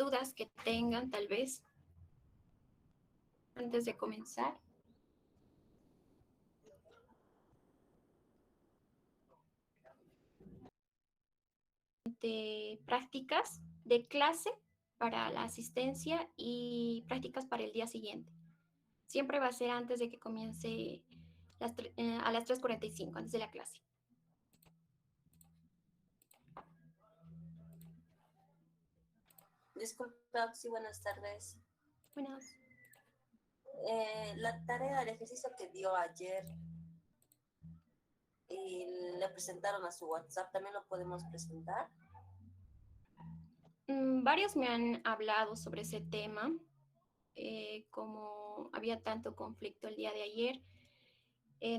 dudas que tengan tal vez antes de comenzar. De prácticas de clase para la asistencia y prácticas para el día siguiente. Siempre va a ser antes de que comience a las 3:45, antes de la clase. Disculpa, sí, buenas tardes. Buenas. La tarea, el ejercicio que dio ayer y le presentaron a su WhatsApp, ¿también lo podemos presentar? Varios me han hablado sobre ese tema, como había tanto conflicto el día de ayer.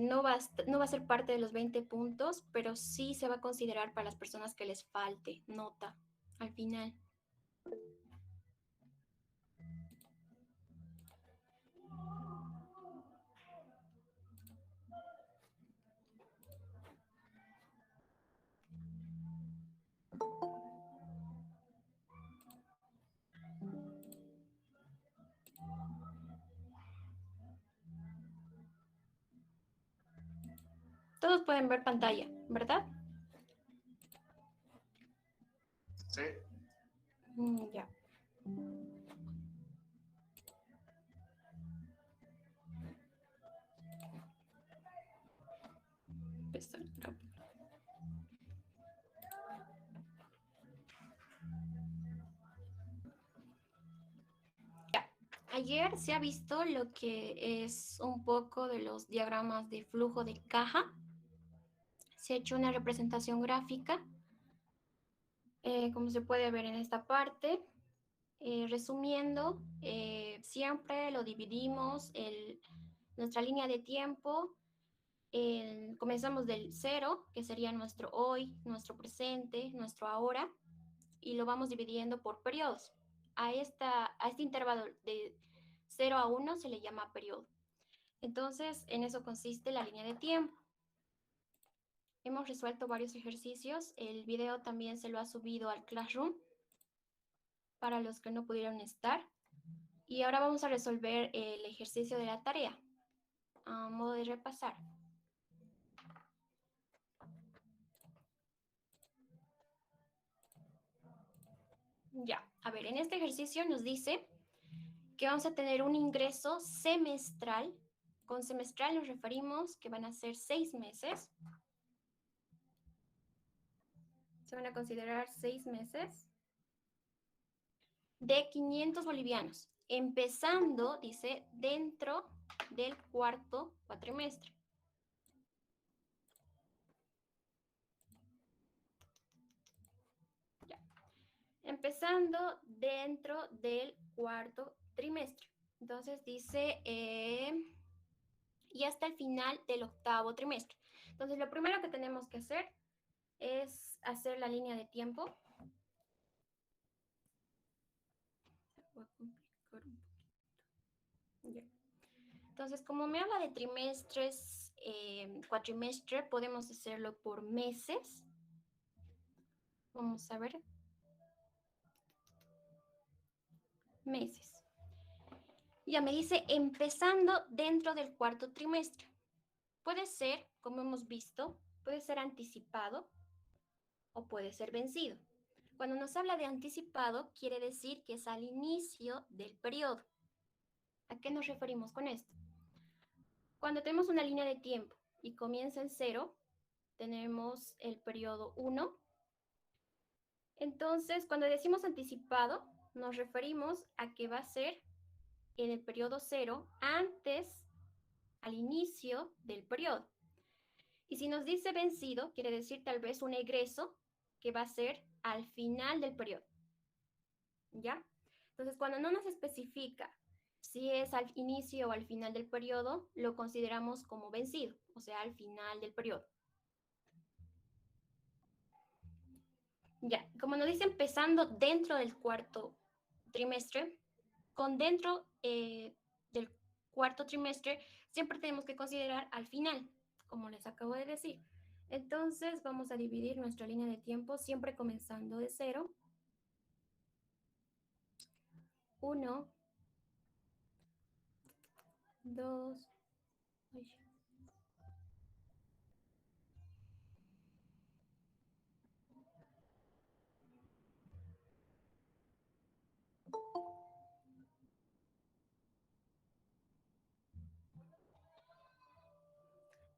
No va a ser parte de los 20 puntos, pero sí se va a considerar para las personas que les falte nota al final. Todos pueden ver pantalla, ¿verdad? Sí. Ya. Empezar. Ya. Ayer se ha visto lo que es un poco de los diagramas de flujo de caja. Se ha hecho una representación gráfica, como se puede ver en esta parte. Resumiendo, siempre lo dividimos, nuestra línea de tiempo, comenzamos del 0, que sería nuestro hoy, nuestro presente, nuestro ahora, y lo vamos dividiendo por periodos. A este intervalo de 0 a 1 se le llama periodo. Entonces, en eso consiste la línea de tiempo. Hemos resuelto varios ejercicios. El video también se lo ha subido al Classroom para los que no pudieron estar. Y ahora vamos a resolver el ejercicio de la tarea, a modo de repasar. Ya, a ver, en este ejercicio nos dice que vamos a tener un ingreso semestral. Con semestral nos referimos que van a ser 6 meses. Se van a considerar 6 meses de 500 bolivianos, empezando, dice, dentro del cuarto cuatrimestre. Ya. Empezando dentro del cuarto trimestre. Entonces dice, y hasta el final del octavo trimestre. Entonces lo primero que tenemos que hacer es hacer la línea de tiempo. Voy a complicar un poquito. Ya. Entonces, como me habla de trimestres, cuatrimestre, podemos hacerlo por meses. Vamos a ver. Meses. Ya me dice empezando dentro del cuarto trimestre. Puede ser, como hemos visto, puede ser anticipado o puede ser vencido. Cuando nos habla de anticipado, quiere decir que es al inicio del periodo. ¿A qué nos referimos con esto? Cuando tenemos una línea de tiempo y comienza en 0, tenemos el periodo 1. Entonces, cuando decimos anticipado, nos referimos a que va a ser en el periodo 0 antes, al inicio del periodo. Y si nos dice vencido, quiere decir tal vez un egreso que va a ser al final del periodo. ¿Ya? Entonces, cuando no nos especifica si es al inicio o al final del periodo, lo consideramos como vencido, o sea, al final del periodo. Ya, como nos dice empezando dentro del cuarto trimestre, con dentro del cuarto trimestre, siempre tenemos que considerar al final, como les acabo de decir. Entonces, vamos a dividir nuestra línea de tiempo siempre comenzando de 0. 1, 2,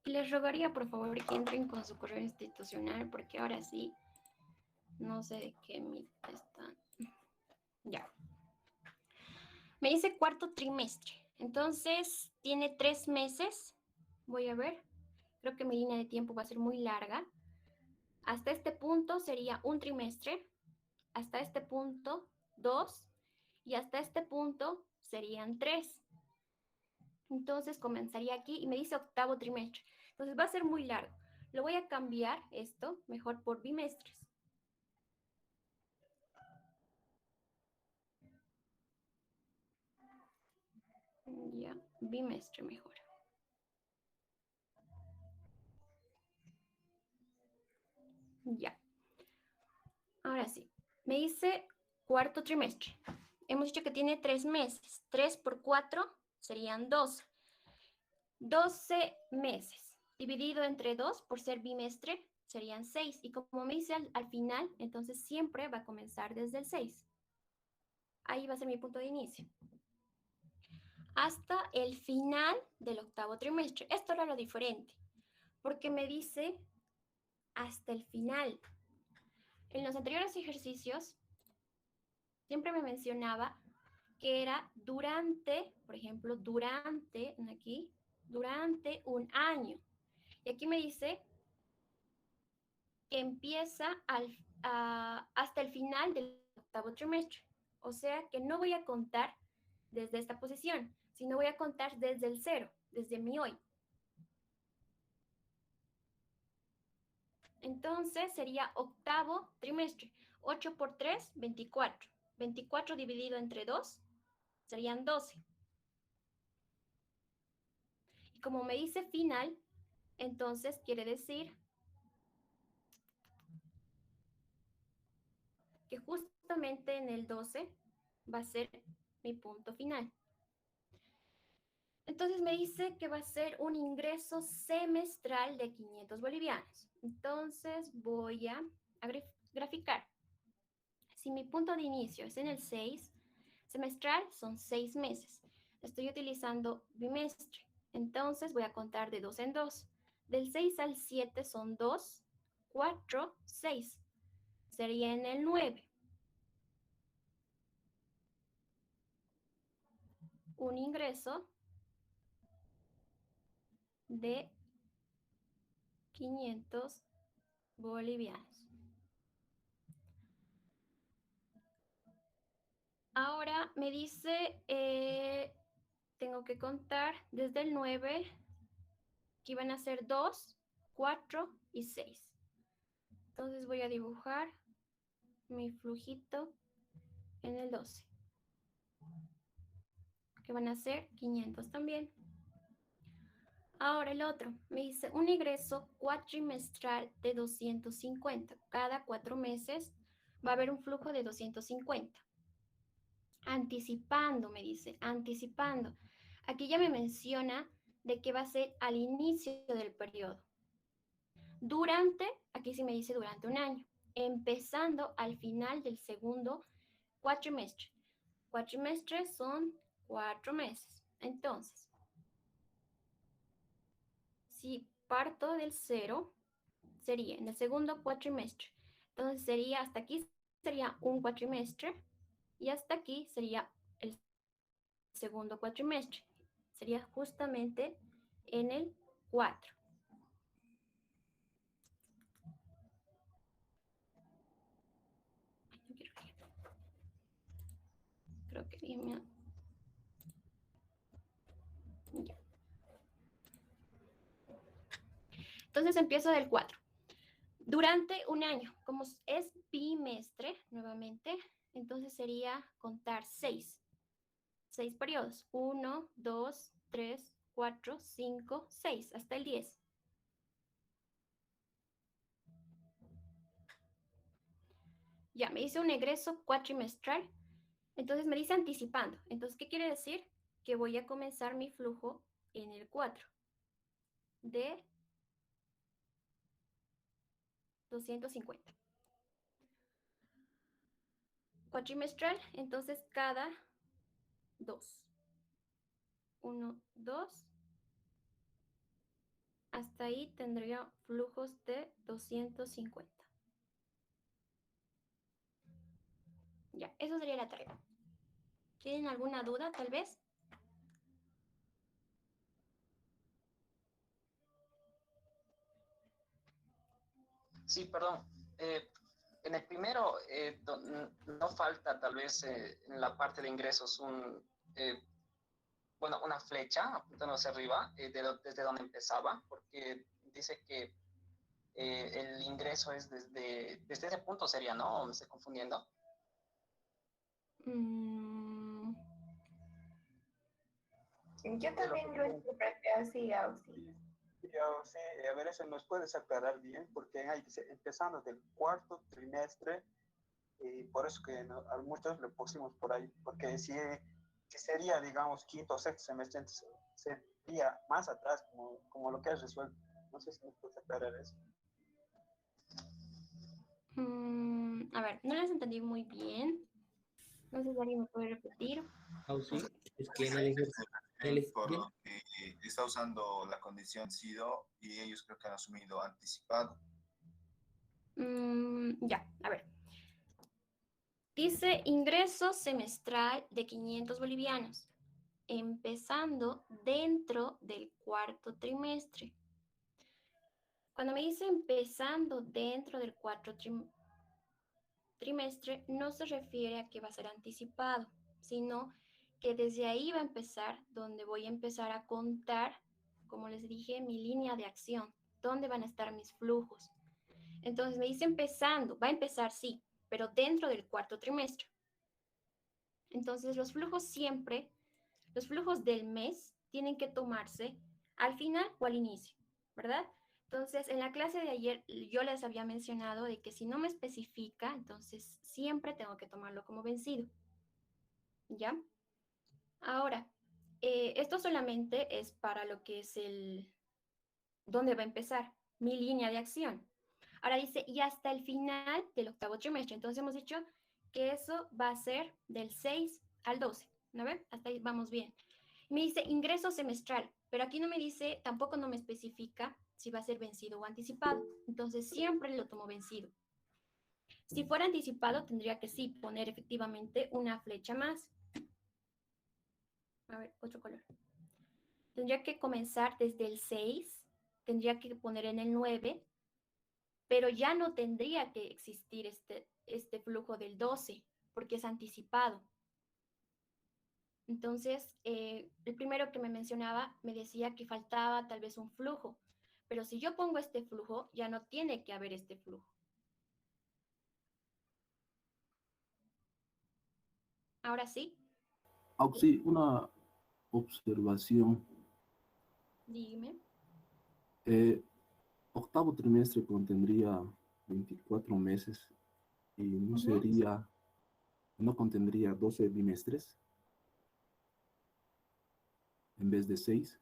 y les rogaría por favor que entren con su correo institucional porque ahora sí, no sé de qué están. Ya. Me dice cuarto trimestre. Entonces, tiene 3 meses. Voy a ver. Creo que mi línea de tiempo va a ser muy larga. Hasta este punto sería un trimestre. Hasta este punto, 2. Y hasta este punto serían 3. Entonces, comenzaría aquí y me dice octavo trimestre. Entonces, va a ser muy largo. Lo voy a cambiar esto mejor por bimestres. Ya, bimestre mejor. Ya. Ahora sí. Me dice cuarto trimestre. Hemos dicho que tiene 3 meses. 3 por 4 serían 12. 12 meses. Dividido entre 2 por ser bimestre serían 6. Y como me dice al final, entonces siempre va a comenzar desde el 6. Ahí va a ser mi punto de inicio. Hasta el final del octavo trimestre. Esto era lo diferente, porque me dice hasta el final. En los anteriores ejercicios siempre me mencionaba que era durante, por ejemplo, durante, aquí, durante un año. Y aquí me dice que empieza hasta el final del octavo trimestre. O sea que no voy a contar desde esta posición, sino voy a contar desde el 0, desde mi hoy. Entonces sería octavo trimestre. 8 por 3, 24. 24 dividido entre 2 serían 12. Y como me dice final, entonces quiere decir que justamente en el 12 va a ser mi punto final. Entonces me dice que va a ser un ingreso semestral de 500 bolivianos. Entonces voy a graficar. Si mi punto de inicio es en el 6, semestral son 6 meses. Estoy utilizando bimestre. Entonces voy a contar de 2 en 2. Del 6 al 7 son 2, 4, 6. Sería en el 9. Un ingreso de 500 bolivianos. Ahora me dice, tengo que contar desde el 9, que iban a ser 2, 4 y 6. Entonces voy a dibujar mi flujito en el 12, que van a ser 500 también. Ahora el otro, me dice un ingreso cuatrimestral de 250. Cada 4 meses va a haber un flujo de 250. Anticipando, me dice, anticipando. Aquí ya me menciona de que va a ser al inicio del periodo. Durante, aquí sí me dice durante un año, empezando al final del segundo cuatrimestre. Cuatrimestres son 4 meses. Entonces, si parto del 0, sería en el segundo cuatrimestre. Entonces sería hasta aquí sería un cuatrimestre y hasta aquí sería el segundo cuatrimestre. Sería justamente en el 4. Creo que dije, ya. Entonces empiezo del 4. Durante un año, como es bimestre, nuevamente, entonces sería contar 6. 6 periodos. 1, 2, 3, 4, 5, 6, hasta el 10. Ya, me hice un egreso cuatrimestral Entonces me dice anticipando. Entonces, ¿qué quiere decir? Que voy a comenzar mi flujo en el 4 de 250. Cuatrimestral, entonces cada 2. 1, 2. Hasta ahí tendría flujos de 250. Ya, eso sería la tarea. ¿Tienen alguna duda, tal vez? Sí, perdón. En el primero, no falta tal vez en la parte de ingresos una flecha apuntando hacia arriba desde donde empezaba, porque dice que el ingreso es desde ese punto sería, ¿no? ¿O me estoy confundiendo? Mm, Yo también lo interpreté así, Auxi. Yo sí, a ver, eso nos puedes aclarar bien, porque hay que empezando del cuarto trimestre, y por eso que a muchos le pusimos por ahí, porque si sería, digamos, quinto o sexto semestre, entonces sería más atrás, como lo que has resuelto. No sé si nos puedes aclarar eso. a ver, no les entendí muy bien. No sé si alguien me puede repetir. Sí, es que en el ejercicio, Por lo que está usando la condición SIDO y ellos creo que han asumido anticipado. Ya, a ver. Dice ingreso semestral de 500 bolivianos, empezando dentro del cuarto trimestre. Cuando me dice empezando dentro del cuarto trimestre, no se refiere a que va a ser anticipado, sino que desde ahí va a empezar, donde voy a empezar a contar, como les dije, mi línea de acción, dónde van a estar mis flujos. Entonces me dice empezando, va a empezar sí, pero dentro del cuarto trimestre. Entonces los flujos siempre, los flujos del mes tienen que tomarse al final o al inicio, ¿verdad? Entonces, en la clase de ayer yo les había mencionado de que si no me especifica, entonces siempre tengo que tomarlo como vencido. ¿Ya? Ahora, esto solamente es para lo que es ¿dónde va a empezar? Mi línea de acción. Ahora dice, y hasta el final del octavo trimestre. Entonces hemos dicho que eso va a ser del 6 al 12, ¿no ven? Hasta ahí vamos bien. Me dice ingreso semestral, pero aquí no me dice, tampoco no me especifica si va a ser vencido o anticipado. Entonces siempre lo tomo vencido. Si fuera anticipado, tendría que sí poner efectivamente una flecha más. A ver, otro color. Tendría que comenzar desde el 6, tendría que poner en el 9, pero ya no tendría que existir este flujo del 12, porque es anticipado. Entonces, el primero que me mencionaba me decía que faltaba tal vez un flujo, pero si yo pongo este flujo, ya no tiene que haber este flujo. Ahora sí. Auxi, una observación. Dime. Octavo trimestre contendría 24 meses y no contendría 12 bimestres en vez de 6.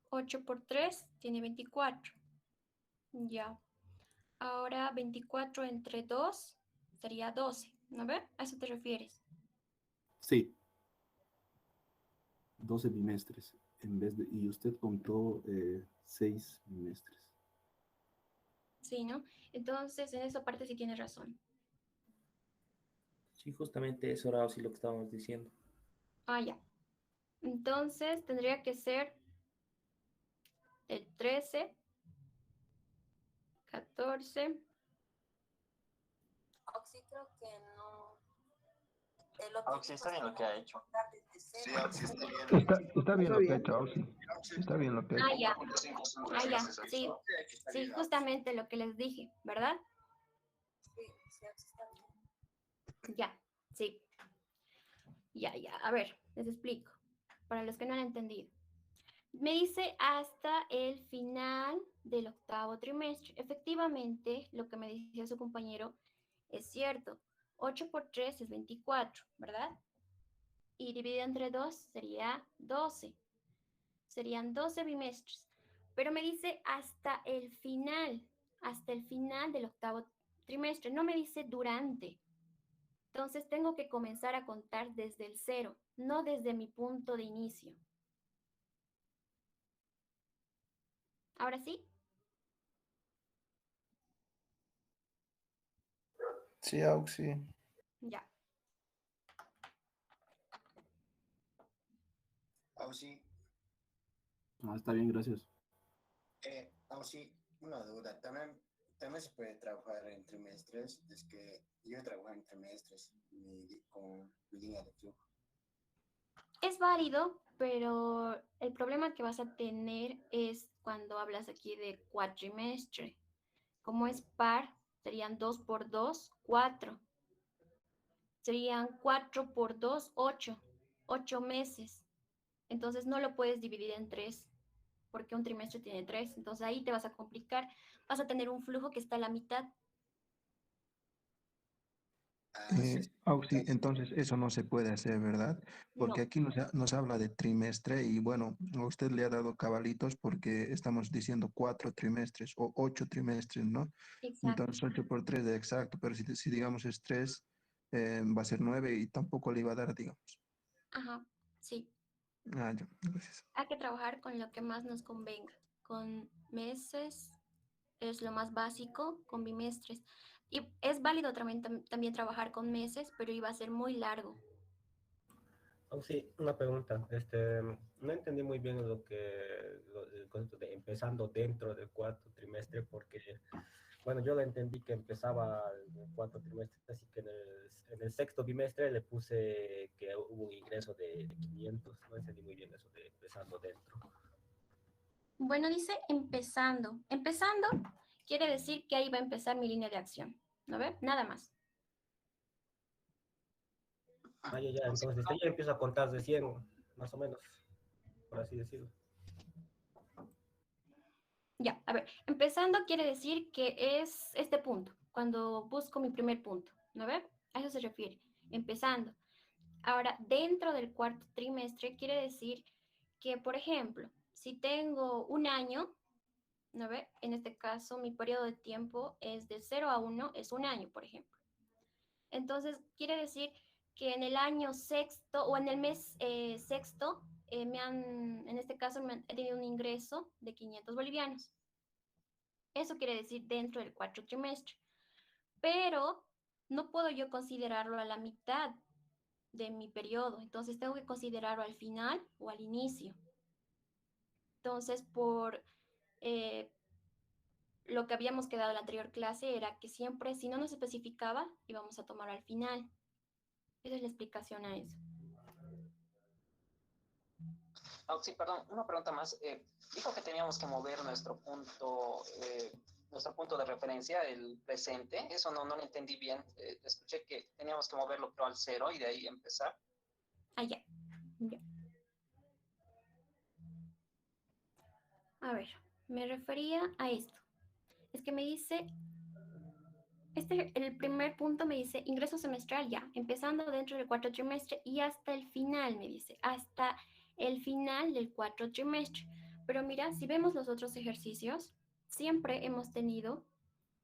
8 por 3 tiene 24. Ya. Ahora 24 entre 2 sería 12. ¿No ves? ¿A eso te refieres? Sí, 12 bimestres y usted contó 6 bimestres. Sí, ¿no? Entonces, en esa parte sí tienes razón. sí, justamente eso era así lo que estábamos diciendo. Ah, ya. Entonces, tendría que ser el 13, 14. Oxy, creo que no. Lo Sí, está bien lo que ha hecho. Sí, sí, está bien. Está bien lo que ha hecho, Auxi. Está bien lo que ha hecho. Ah, ya. Ah, ya. Sí. Sí, justamente lo que les dije, ¿verdad? Sí, sí, está bien. Ya. Sí. Ya. A ver, les explico. Para los que no han entendido. Me dice hasta el final del octavo trimestre. Efectivamente, lo que me decía su compañero es cierto. 8 por 3 es 24, ¿verdad? Y dividido entre 2 sería 12. Serían 12 bimestres. Pero me dice hasta el final del octavo trimestre. No me dice durante. Entonces tengo que comenzar a contar desde el cero, no desde mi punto de inicio. Ahora sí, Sí, Auxi. ya. Auxi, Ah, está bien, gracias. Auxi, una duda. También se puede trabajar en trimestres. Es que yo trabajo en trimestres con mi línea de flujo. Es válido, pero el problema que vas a tener es cuando hablas aquí de cuatrimestre. Como es par, serían 2 por 2, 4. Serían 4 por 2, 8. 8 meses. Entonces no lo puedes dividir en 3, porque un trimestre tiene 3. Entonces ahí te vas a complicar. Vas a tener un flujo que está a la mitad. Sí. Auxi, entonces eso no se puede hacer, ¿verdad? Porque No, aquí nos habla de trimestre y bueno, a usted le ha dado cabalitos porque estamos diciendo 4 trimestres o 8 trimestres, ¿no? exacto. Entonces 8 por 3, exacto, pero si digamos es 3, va a ser 9 y tampoco le iba a dar, digamos. Ajá, sí. Ah, ya, gracias. Hay que trabajar con lo que más nos convenga. Con meses es lo más básico, con bimestres. Y es válido también trabajar con meses, pero iba a ser muy largo. Oh, sí, una pregunta. No entendí muy bien el concepto de empezando dentro del cuarto trimestre, porque, bueno, yo lo entendí que empezaba el cuarto trimestre, así que en el sexto bimestre le puse que hubo un ingreso de 500. No entendí muy bien eso de empezando dentro. Bueno, dice empezando. Empezando quiere decir que ahí va a empezar mi línea de acción. ¿No ve? Nada más. Ah, ya, ya, entonces desde ya empiezo a contar de 100, más o menos, por así decirlo. Ya, a ver, empezando quiere decir que es este punto, cuando busco mi primer punto, ¿no ve? A eso se refiere, empezando. Ahora, dentro del cuarto trimestre quiere decir que, por ejemplo, si tengo un año, ¿no ve? En este caso, mi periodo de tiempo es de 0 a 1, es un año, por ejemplo. Entonces, quiere decir que en el año sexto o en el mes sexto, en este caso, he tenido un ingreso de 500 bolivianos. Eso quiere decir dentro del cuarto trimestre. Pero no puedo yo considerarlo a la mitad de mi periodo. Entonces tengo que considerarlo al final o al inicio. Entonces, por eh, lo que habíamos quedado en la anterior clase era que siempre, si no nos especificaba, íbamos a tomar al final. Esa es la explicación a eso. Oh, sí, perdón, una pregunta más. Dijo que teníamos que mover nuestro punto de referencia, el presente. Eso no lo entendí bien. Escuché que teníamos que moverlo pero al cero y de ahí empezar. Ah, ya. Ya. A ver, me refería a esto. Es que me dice, el primer punto me dice ingreso semestral ya, empezando dentro del cuarto trimestre y hasta el final, me dice, hasta el final del cuarto trimestre. Pero mira, si vemos los otros ejercicios, siempre hemos tenido,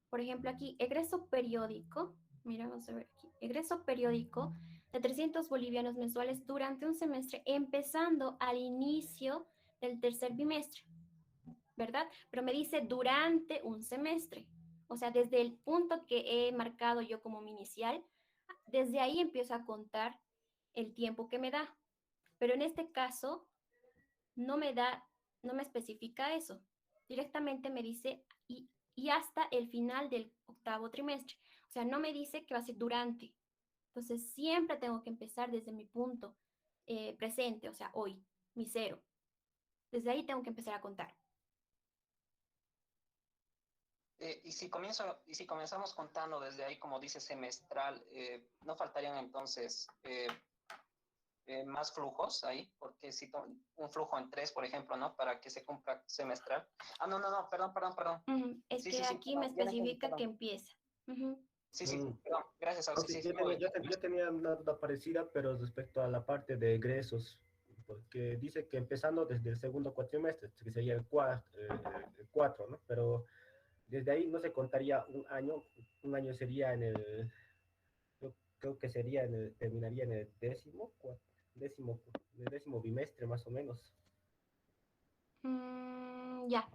por ejemplo, aquí, egreso periódico, mira, vamos a ver aquí, egreso periódico de 300 bolivianos mensuales durante un semestre, empezando al inicio del tercer bimestre, ¿verdad? Pero me dice durante un semestre. O sea, desde el punto que he marcado yo como mi inicial, desde ahí empiezo a contar el tiempo que me da. Pero en este caso, no me da, no me especifica eso. Directamente me dice y hasta el final del octavo trimestre. O sea, no me dice que va a ser durante. Entonces, siempre tengo que empezar desde mi punto presente, o sea, hoy, mi cero. Desde ahí tengo que empezar a contar. Y si comenzamos contando desde ahí, como dice semestral, ¿no faltarían entonces más flujos ahí, porque si un flujo en 3, por ejemplo, ¿no? Para que se cumpla semestral. Ah, no, perdón. Es Sí, que sí, aquí me perdón, ya me entendí, especifica que perdón. empieza. Sí, perdón, gracias, Ok, sí, yo tenía una duda parecida, pero respecto a la parte de egresos, porque dice que empezando desde el segundo cuatrimestre, que sería el 4, ¿no? Pero desde ahí no se contaría un año sería yo creo que sería terminaría en el décimo bimestre más o menos. Ya,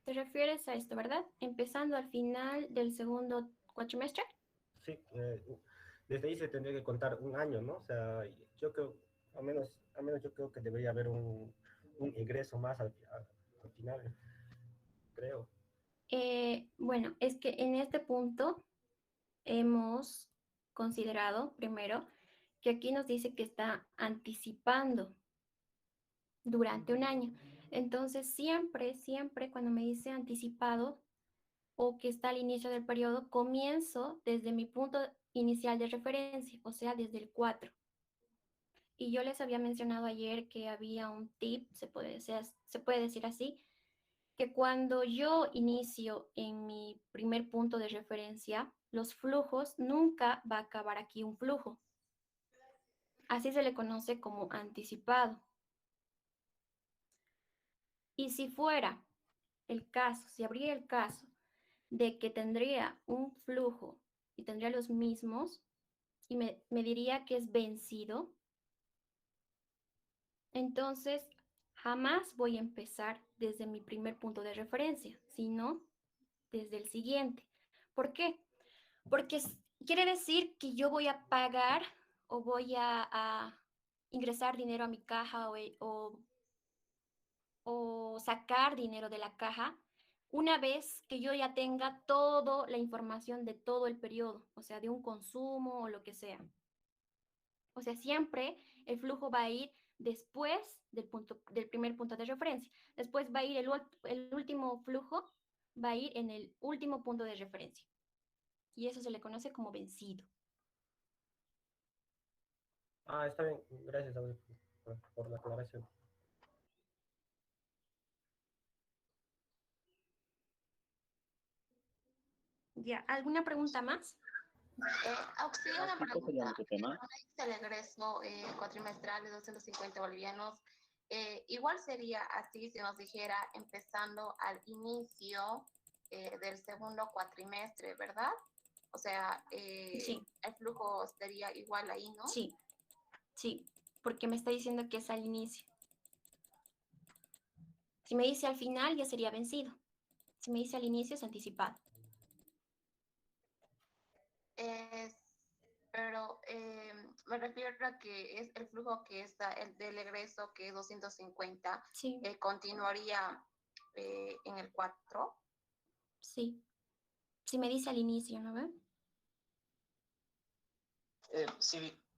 te refieres a esto, ¿verdad? Empezando al final del segundo cuatrimestre. Sí, desde ahí se tendría que contar un año, ¿no? O sea, yo creo, al menos yo creo que debería haber un ingreso más al final, creo. Bueno, es que en este punto hemos considerado primero que aquí nos dice que está anticipando durante un año. Entonces, siempre cuando me dice anticipado o que está al inicio del periodo, comienzo desde mi punto inicial de referencia, o sea, desde el 4. Y yo les había mencionado ayer que había un tip, se puede decir así, que cuando yo inicio en mi primer punto de referencia, los flujos, nunca va a acabar aquí un flujo. Así se le conoce como anticipado. Y si fuera el caso, si habría el caso de que tendría un flujo y tendría los mismos y me diría que es vencido, entonces jamás voy a empezar desde mi primer punto de referencia, sino desde el siguiente. ¿Por qué? Porque quiere decir que yo voy a pagar o voy a ingresar dinero a mi caja o sacar dinero de la caja una vez que yo ya tenga toda la información de todo el periodo, o sea, de un consumo o lo que sea. O sea, siempre el flujo va a ir después del primer punto de referencia. Después va a ir el último flujo, va a ir en el último punto de referencia. Y eso se le conoce como vencido. Ah, está bien, gracias por la aclaración. Ya, ¿alguna pregunta más? Auxilio, una ¿Cuál sería pregunta. nuestro tema? Cuando dice el egreso cuatrimestral de 250 bolivianos, igual sería así si nos dijera empezando al inicio del segundo cuatrimestre, ¿verdad? O sea, Sí, el flujo sería igual ahí, ¿no? sí, porque me está diciendo que es al inicio. Si me dice al final, ya sería vencido. Si me dice al inicio, es anticipado. Pero me refiero a que es el flujo que está, el del egreso que es 250, Sí, continuaría en el 4. sí. Si me dice al inicio, ¿no ve?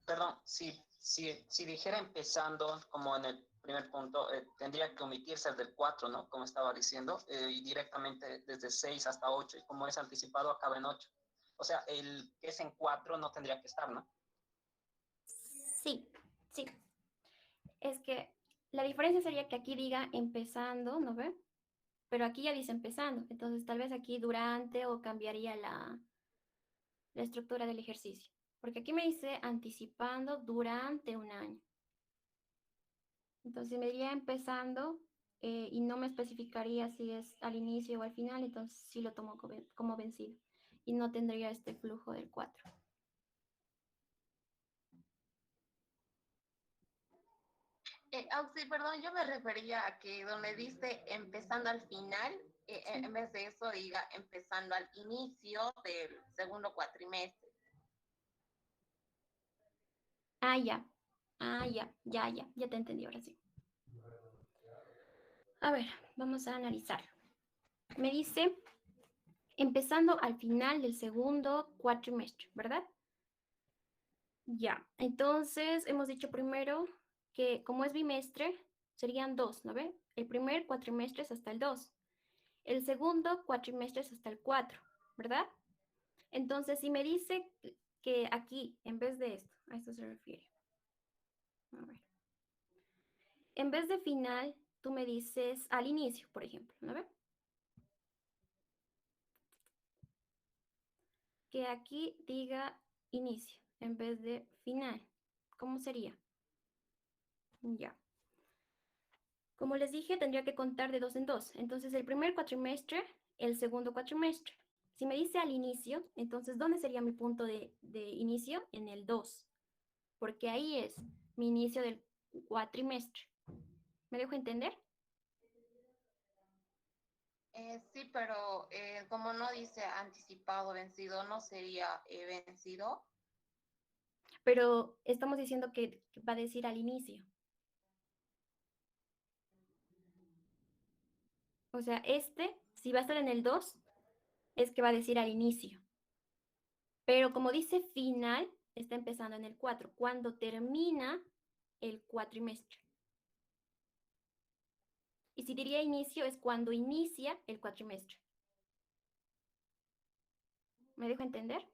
Perdón, si dijera empezando como en el primer punto, tendría que omitirse el del 4, ¿no? Como estaba diciendo, y directamente desde 6 hasta 8, y como es anticipado, acaba en 8. O sea, el que es en 4 no tendría que estar, ¿no? Sí. Es que la diferencia sería que aquí diga empezando, ¿no ve? Pero aquí ya dice empezando. Entonces, tal vez aquí durante o cambiaría la estructura del ejercicio. Porque aquí me dice anticipando durante un año. Entonces, me diría empezando y no me especificaría si es al inicio o al final, entonces sí lo tomo como vencido. Y no tendría este flujo del 4. Sí, perdón, yo me refería a que donde dice empezando al final, en vez de eso diga empezando al inicio del segundo cuatrimestre. Ya te entendí ahora sí. A ver, vamos a analizar. Me dice empezando al final del segundo cuatrimestre, ¿verdad? Ya, entonces hemos dicho primero que como es bimestre, serían 2, ¿no ve? El primer cuatrimestre es hasta el 2. El segundo cuatrimestre es hasta el 4, ¿verdad? Entonces, si me dice que aquí, en vez de esto, a esto se refiere. A ver. En vez de final, tú me dices al inicio, por ejemplo, ¿no ve? Que aquí diga inicio en vez de final. ¿Cómo sería? Ya. Como les dije, tendría que contar de dos en dos. Entonces, el primer cuatrimestre, el segundo cuatrimestre. Si me dice al inicio, entonces, ¿dónde sería mi punto de inicio? En el 2, porque ahí es mi inicio del cuatrimestre. ¿Me dejo entender? Sí, pero como no dice anticipado vencido, ¿no sería vencido? Pero estamos diciendo que va a decir al inicio. O sea, si va a estar en el 2, es que va a decir al inicio. Pero como dice final, está empezando en el 4, cuando termina el cuatrimestre. Y si diría inicio, es cuando inicia el cuatrimestre. ¿Me dejo entender?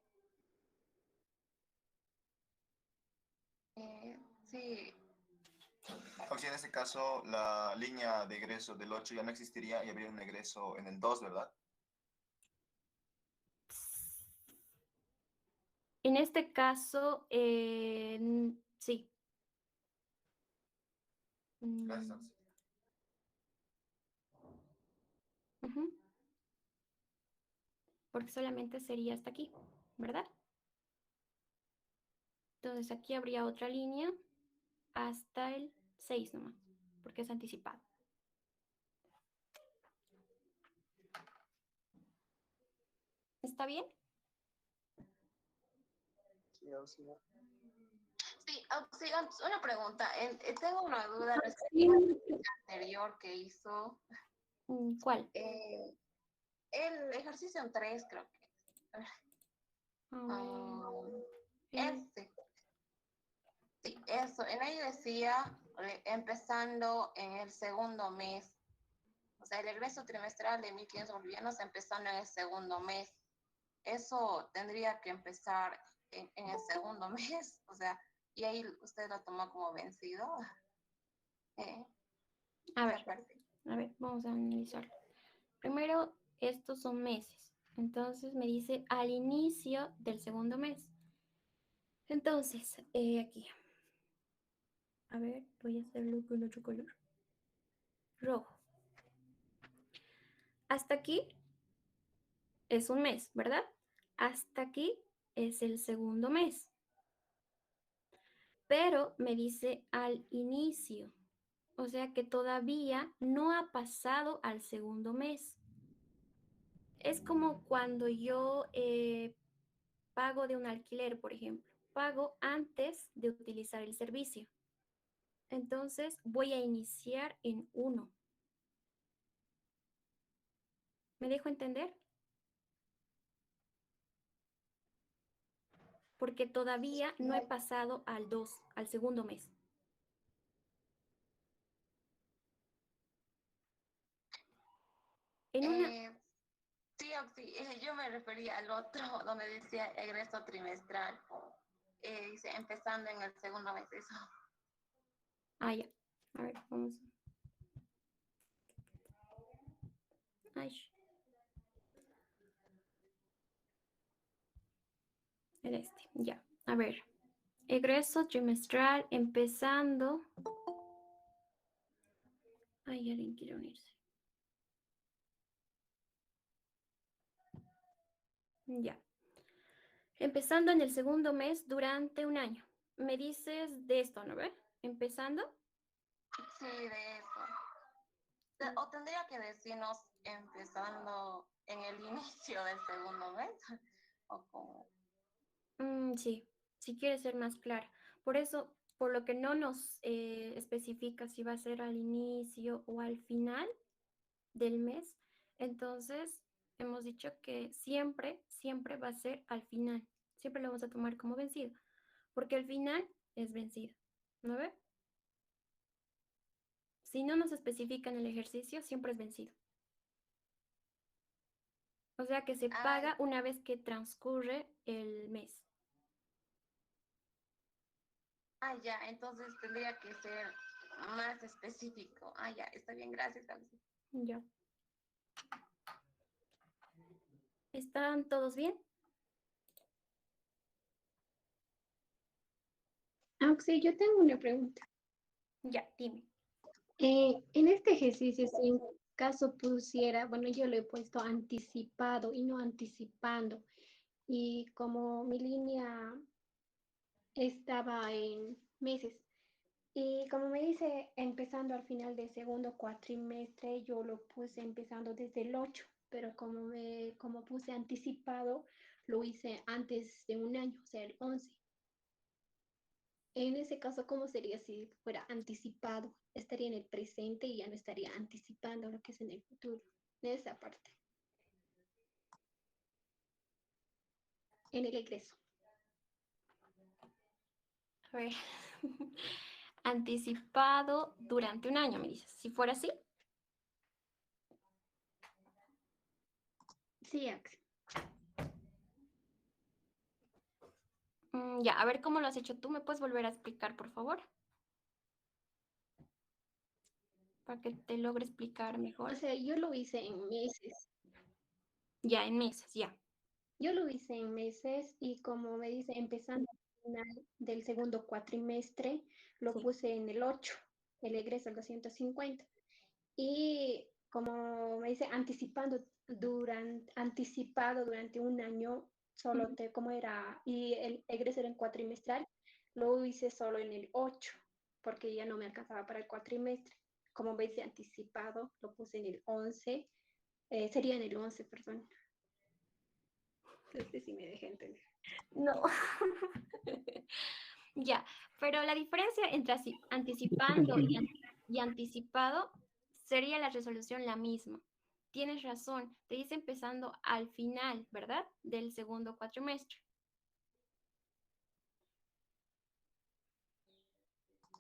Sí. O sea, en este caso, la línea de egreso del 8 ya no existiría y habría un egreso en el 2, ¿verdad? En este caso, sí. Gracias. Ujú. Porque solamente sería hasta aquí, ¿verdad? Entonces aquí habría otra línea hasta el 6 nomás, porque es anticipado. ¿Está bien? Sí, auxiliar. Sí, auxiliar, una pregunta. Tengo una duda respecto al ejercicio anterior que hizo. ¿Cuál? El ejercicio en 3, creo que. Este. Sí, eso. En ahí decía, empezando en el segundo mes. O sea, el egreso trimestral de 1.500 bolivianos empezando en el segundo mes. Eso tendría que empezar en el segundo mes. O sea, y ahí usted lo tomó como vencido. A ver, vamos a analizarlo. Primero, estos son meses. Entonces me dice al inicio del segundo mes. Entonces, aquí. A ver, voy a hacerlo con otro color. Rojo. Hasta aquí es un mes, ¿verdad? Hasta aquí es el segundo mes. Pero me dice al inicio. O sea que todavía no ha pasado al segundo mes. Es como cuando yo pago de un alquiler, por ejemplo. Pago antes de utilizar el servicio. Entonces voy a iniciar en 1. ¿Me dejo entender? Porque todavía no he pasado al 2, al segundo mes. Sí, yo me refería al otro donde decía egreso trimestral. Dice empezando en el segundo mes, eso. Ah, ya. A ver, vamos. Ay. Ya. A ver. Egreso trimestral empezando. Ay, alguien quiere unirse. Ya. Empezando en el segundo mes durante un año. Me dices de esto, ¿no ves? Empezando. Sí, de eso. O tendría que decirnos empezando en el inicio del segundo mes. O como... Sí, si quieres ser más clara. Por eso, por lo que no nos especifica si va a ser al inicio o al final del mes, entonces hemos dicho que siempre, siempre va a ser al final. Siempre lo vamos a tomar como vencido, porque al final es vencido. ¿No ve? Si no nos especifica en el ejercicio, siempre es vencido. O sea que se paga una vez que transcurre el mes. Ya, entonces tendría que ser más específico. Ya, está bien, gracias, Auxi. Ya. ¿Están todos bien? Auxi, yo tengo una pregunta. Ya, dime. En este ejercicio, si en caso pusiera, bueno, yo lo he puesto anticipado y no anticipando, y como mi línea estaba en meses, y como me dice, empezando al final del segundo cuatrimestre, yo lo puse empezando desde el 8, pero como puse anticipado, lo hice antes de un año, o sea, el 11. En ese caso, ¿cómo sería si fuera anticipado? Estaría en el presente y ya no estaría anticipando lo que es en el futuro. En esa parte. En el egreso. A ver. Anticipado durante un año, me dices. Si fuera así. Sí, Axel. Ya, a ver cómo lo has hecho tú. ¿Me puedes volver a explicar, por favor? Para que te logre explicar mejor. O sea, yo lo hice en meses. Ya, en meses, ya. Yo lo hice en meses y como me dice, empezando al final del segundo cuatrimestre, lo puse en el 8, el egreso al 250. Y como me dice, anticipado durante un año, solo como era, y el egreso era en cuatrimestral, lo hice solo en el 8, porque ya no me alcanzaba para el cuatrimestre. Como me dice, anticipado, lo puse en el 11, sería en el 11, perdón. No sé si me dejé entender. No. Ya, pero la diferencia entre anticipando y anticipado sería la resolución la misma. Tienes razón, te dice empezando al final, ¿verdad? Del segundo cuatrimestre.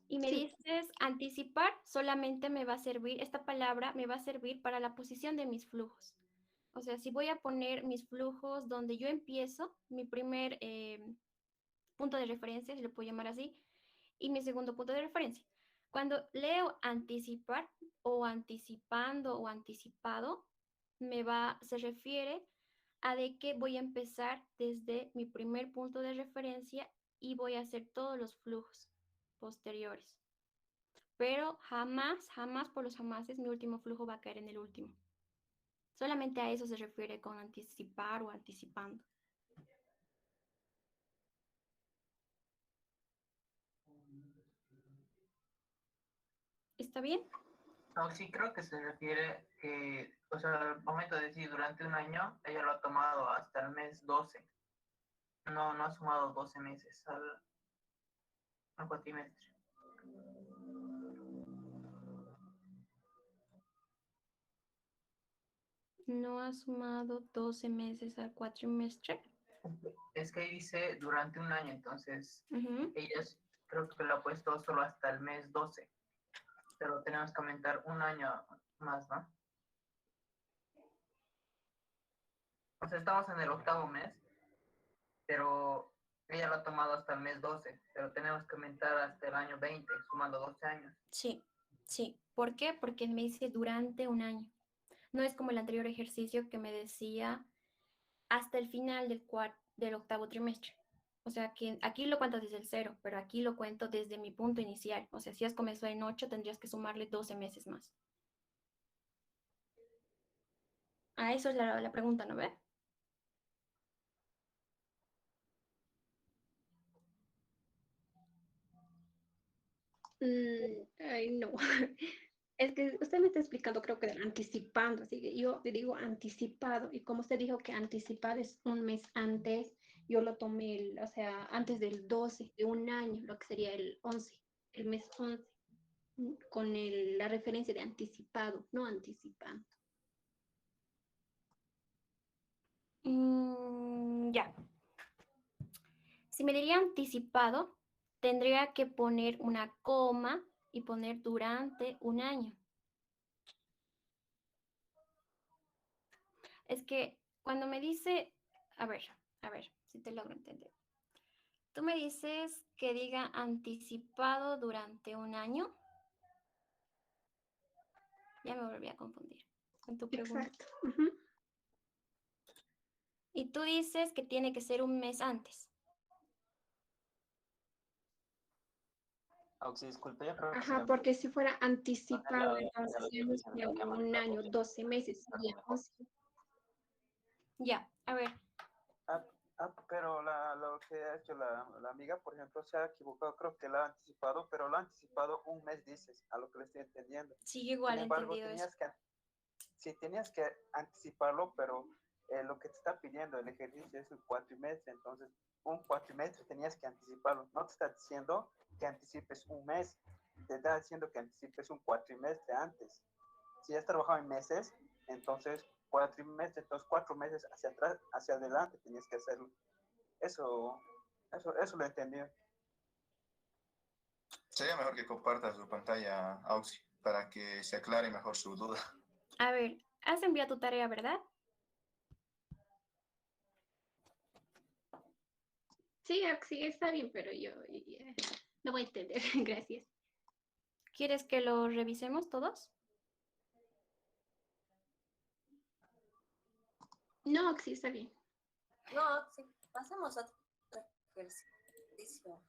Y me dices anticipar, solamente me va a servir, esta palabra me va a servir para la posición de mis flujos. O sea, si voy a poner mis flujos donde yo empiezo, mi primer punto de referencia, si lo puedo llamar así, y mi segundo punto de referencia. Cuando leo anticipar o anticipando o anticipado, se refiere a de que voy a empezar desde mi primer punto de referencia y voy a hacer todos los flujos posteriores. Pero jamás, jamás por los jamases, mi último flujo va a caer en el último. Solamente a eso se refiere con anticipar o anticipando. ¿Está bien? No, sí, creo que se refiere que, o sea, al momento de decir durante un año, ella lo ha tomado hasta el mes 12. No, no ha sumado 12 meses al cuatrimestre. No ha sumado 12 meses al cuatrimestre. Es que ahí dice durante un año, entonces ella creo que lo ha puesto solo hasta el mes 12. Pero tenemos que aumentar un año más, ¿no? O sea, estamos en el 8º mes, pero ella lo ha tomado hasta el mes 12, pero tenemos que aumentar hasta el año 20, sumando 12 años. Sí, sí. ¿Por qué? Porque me dice durante un año. No es como el anterior ejercicio que me decía hasta el final del octavo trimestre. O sea, que aquí lo cuento desde el 0, pero aquí lo cuento desde mi punto inicial. O sea, si has comenzado en 8, tendrías que sumarle 12 meses más. Eso es la pregunta, ¿no ve? Ay, no. Es que usted me está explicando, creo que anticipando, así que yo le digo anticipado, y como usted dijo que anticipado es un mes antes, yo lo tomé, o sea, antes del 12 de un año, lo que sería el 11, el mes 11, con la referencia de anticipado, no anticipando. Ya. Si me diría anticipado, tendría que poner una coma y poner durante un año. Es que cuando me dice, a ver, si te logro entender. Tú me dices que diga anticipado durante un año. Ya me volví a confundir con tu pregunta. Exacto. Ujú. Y tú dices que tiene que ser un mes antes. Auxi, disculpe, yo creo que se Ajá, me porque si fuera fue anticipado, entonces la ya no dirección sería de la cámara un para año, poder 12 meses, sería mejor. 11. Ya, a ver. Pero lo que ha hecho la amiga, por ejemplo, se ha equivocado. Creo que la ha anticipado, pero la ha anticipado un mes, dices, a lo que le estoy entendiendo. Sí, yo igual Sin he embargo, entendido eso. sí, tenías que anticiparlo, pero lo que te está pidiendo el ejercicio es un cuatrimestre. Entonces, un cuatrimestre tenías que anticiparlo. No te está diciendo que anticipes un mes, te está diciendo que anticipes un cuatrimestre antes. Si has trabajado en meses, entonces cuatrimestre, entonces 4 meses hacia atrás, hacia adelante tenías que hacerlo. Eso lo entendí. Sería mejor que compartas su pantalla, Auxi, para que se aclare mejor su duda. A ver, has enviado tu tarea, ¿verdad? Sí, sí, está bien, pero yo no voy a entender. Gracias. ¿Quieres que lo revisemos todos? No, sí, está bien. No, sí, pasemos a otro ejercicio.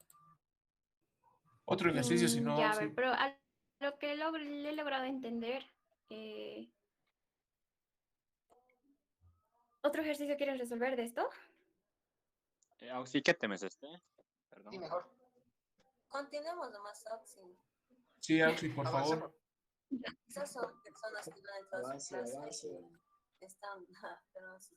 Otro ejercicio, si no, Ya, a ver, sí. pero a lo que le he logrado entender, ¿otro ejercicio quieres resolver de esto? Auxi, ¿qué temes este? Perdón. Sí, mejor. Continuemos nomás, Oxy. Sí, Auxi, por favor. Quizás son personas que no han entrado a su clase y están, pero no se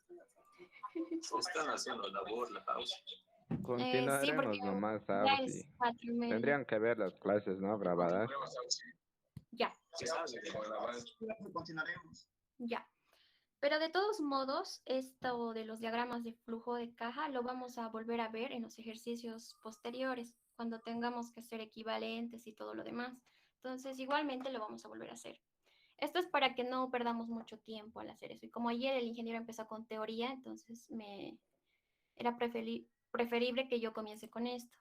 Están haciendo la burla, Auxi. Sí, porque Continuaremos nomás, ya Auxi. es 4:30. Tendrían que ver las clases, ¿no? Grabadas. Ya. Continuaremos. Ya. Pero de todos modos, esto de los diagramas de flujo de caja lo vamos a volver a ver en los ejercicios posteriores, cuando tengamos que hacer equivalentes y todo lo demás. Entonces, igualmente lo vamos a volver a hacer. Esto es para que no perdamos mucho tiempo al hacer eso. Y como ayer el ingeniero empezó con teoría, entonces era preferible que yo comience con esto,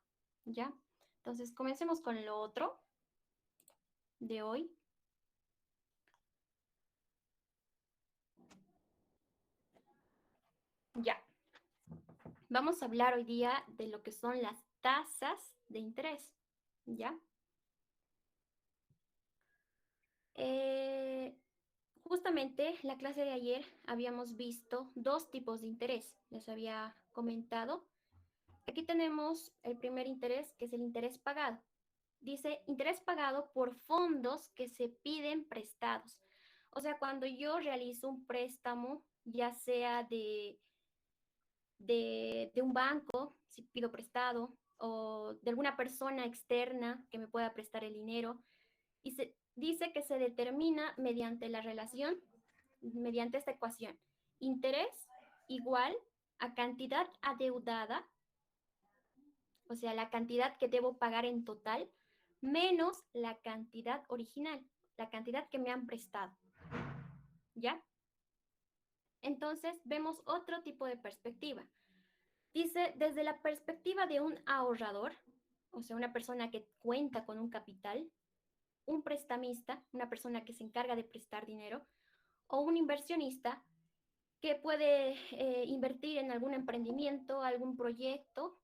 ¿ya? Entonces, comencemos con lo otro de hoy. Ya. Vamos a hablar hoy día de lo que son las tasas de interés, ¿ya? Justamente la clase de ayer habíamos visto dos tipos de interés, les había comentado. Aquí tenemos el primer interés, que es el interés pagado. Dice interés pagado por fondos que se piden prestados. O sea, cuando yo realizo un préstamo, ya sea de un banco, si pido prestado, o de alguna persona externa que me pueda prestar el dinero, y se dice que se determina mediante la relación, mediante esta ecuación, interés igual a cantidad adeudada, o sea, la cantidad que debo pagar en total, menos la cantidad original, la cantidad que me han prestado. ¿Ya? Entonces, vemos otro tipo de perspectiva. Dice, desde la perspectiva de un ahorrador, o sea, una persona que cuenta con un capital, un prestamista, una persona que se encarga de prestar dinero, o un inversionista que puede invertir en algún emprendimiento, algún proyecto,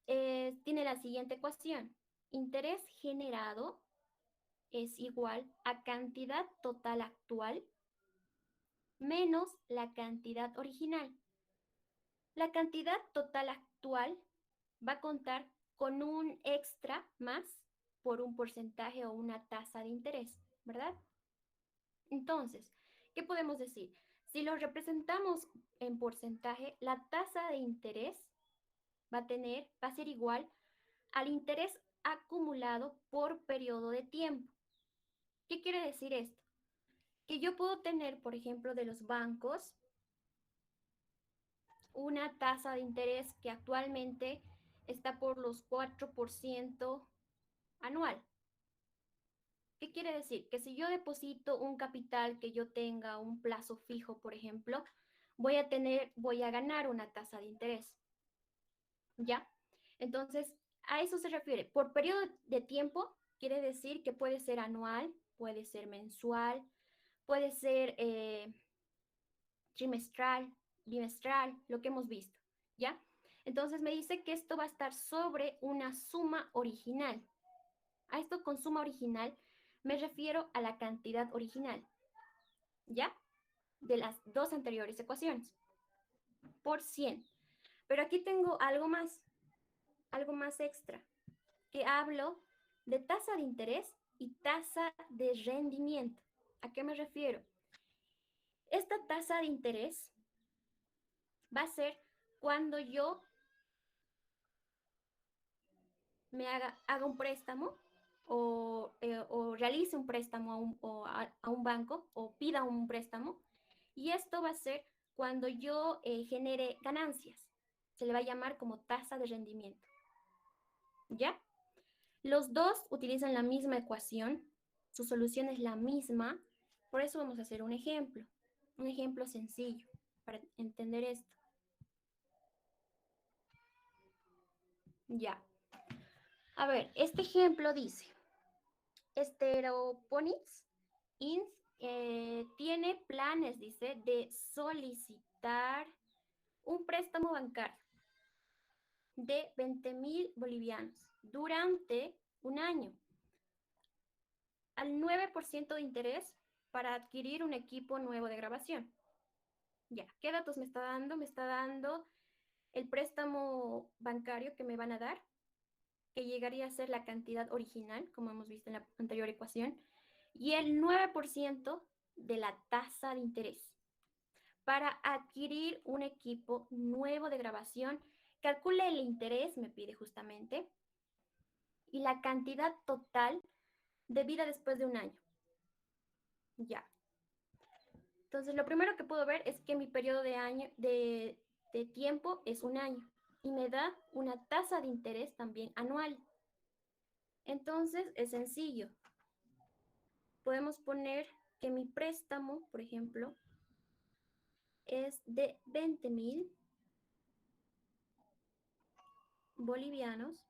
tiene la siguiente ecuación. Interés generado es igual a cantidad total actual menos la cantidad original. La cantidad total actual va a contar con un extra más por un porcentaje o una tasa de interés, ¿verdad? Entonces, ¿qué podemos decir? Si lo representamos en porcentaje, la tasa de interés va a ser igual al interés acumulado por periodo de tiempo. ¿Qué quiere decir esto? Que yo puedo tener, por ejemplo, de los bancos, una tasa de interés que actualmente está por los 4% anual. ¿Qué quiere decir? Que si yo deposito un capital que yo tenga un plazo fijo, por ejemplo, voy a ganar una tasa de interés. ¿ya? Entonces, a eso se refiere. Por periodo de tiempo, quiere decir que puede ser anual, puede ser mensual, puede ser trimestral, bimestral, lo que hemos visto, ¿ya? Entonces me dice que esto va a estar sobre una suma original. A esto con suma original me refiero a la cantidad original, ¿ya? De las dos anteriores ecuaciones, por 100. Pero aquí tengo algo más extra, que hablo de tasa de interés y tasa de rendimiento. ¿A qué me refiero? Esta tasa de interés va a ser cuando yo me haga un préstamo o realice un préstamo a un banco o pida un préstamo. Y esto va a ser cuando yo genere ganancias. Se le va a llamar como tasa de rendimiento. ¿Ya? Los dos utilizan la misma ecuación. Su solución es la misma. Por eso vamos a hacer un ejemplo. Un ejemplo sencillo para entender esto. Ya. A ver, este ejemplo dice, Stereoponics Inc. Tiene planes, dice, de solicitar un préstamo bancario de 20.000 bolivianos durante un año al 9% de interés para adquirir un equipo nuevo de grabación. Ya, ¿qué datos me está dando? Me está dando el préstamo bancario que me van a dar, que llegaría a ser la cantidad original, como hemos visto en la anterior ecuación, y el 9% de la tasa de interés para adquirir un equipo nuevo de grabación. Calcule el interés, me pide justamente, y la cantidad total de vida después de un año. Ya. Entonces, lo primero que puedo ver es que mi periodo de tiempo es un año y me da una tasa de interés también anual. Entonces, es sencillo. Podemos poner que mi préstamo, por ejemplo, es de 20.000 bolivianos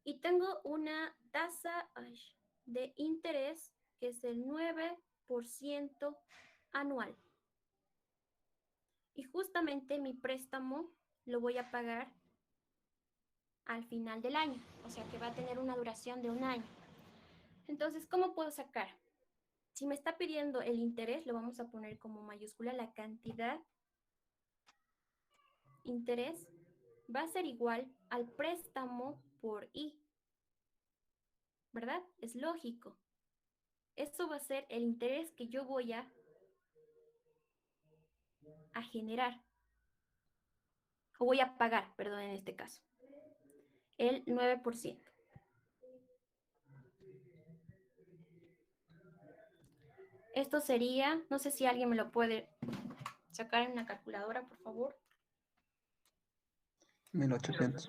y tengo una tasa de interés que es el 9% anual. Y justamente mi préstamo lo voy a pagar al final del año, o sea que va a tener una duración de un año. Entonces, ¿cómo puedo sacar? Si me está pidiendo el interés, lo vamos a poner como mayúscula, la cantidad interés va a ser igual al préstamo por I, ¿verdad? Es lógico. Esto va a ser el interés que yo voy a generar, o voy a pagar, perdón, en este caso, el 9%. Esto sería, no sé si alguien me lo puede sacar en una calculadora, por favor. 1800.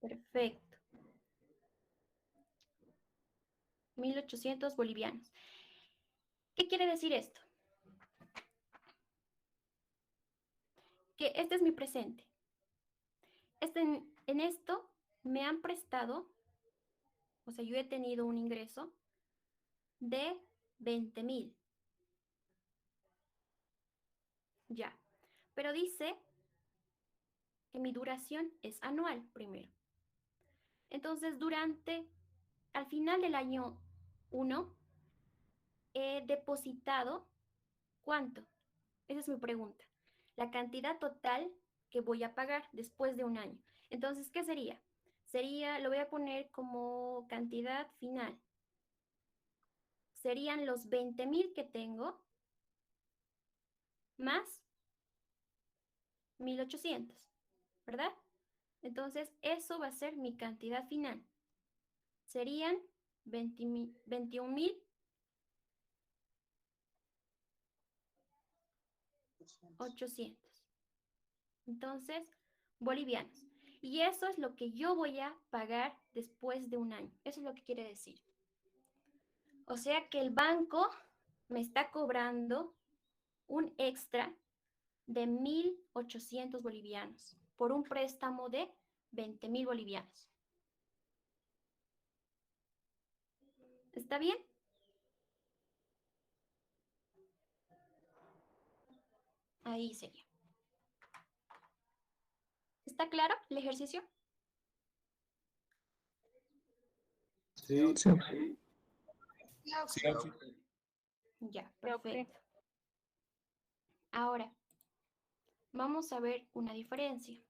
Perfecto. 1.800 bolivianos. ¿Qué quiere decir esto? Que este es mi presente. En esto me han prestado, o sea, yo he tenido un ingreso de 20.000. Ya. Pero dice que mi duración es anual primero. Entonces, al final del año 1, he depositado, ¿cuánto? Esa es mi pregunta. La cantidad total que voy a pagar después de un año. Entonces, ¿qué sería? Lo voy a poner como cantidad final. Serían los 20.000 que tengo más 1.800, ¿verdad? Entonces, eso va a ser mi cantidad final. Serían 21.800. Entonces, bolivianos. Y eso es lo que yo voy a pagar después de un año. Eso es lo que quiere decir. O sea que el banco me está cobrando un extra de 1.800 bolivianos por un préstamo de 20.000 bolivianos. ¿Está bien? Ahí sería. ¿Está claro el ejercicio? Sí. Sí. Sí, Auxi. Ya, perfecto. Ahora, vamos a ver una diferencia.